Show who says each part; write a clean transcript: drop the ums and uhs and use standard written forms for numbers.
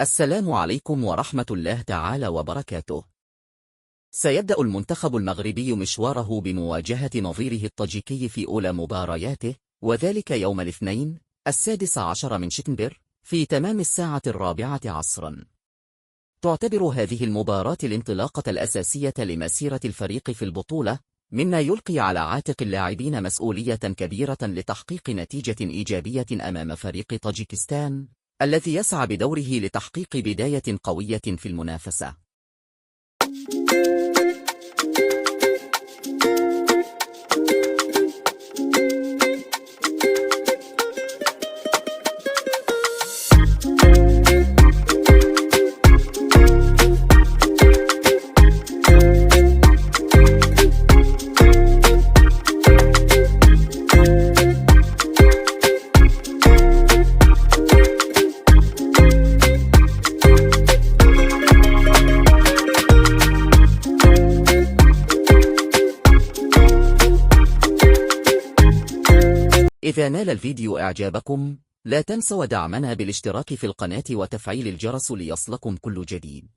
Speaker 1: السلام عليكم ورحمة الله تعالى وبركاته. سيبدأ المنتخب المغربي مشواره بمواجهة نظيره الطاجيكي في أولى مبارياته، وذلك يوم الاثنين 16 من شتنبر في تمام الساعة 4 عصرا. تعتبر هذه المباراة الانطلاقة الأساسية لمسيرة الفريق في البطولة، مما يلقي على عاتق اللاعبين مسؤولية كبيرة لتحقيق نتيجة إيجابية أمام فريق طاجيكستان الذي يسعى بدوره لتحقيق بداية قوية في المنافسة. إذا نال الفيديو إعجابكم، لا تنسوا دعمنا بالاشتراك في القناة وتفعيل الجرس ليصلكم كل جديد.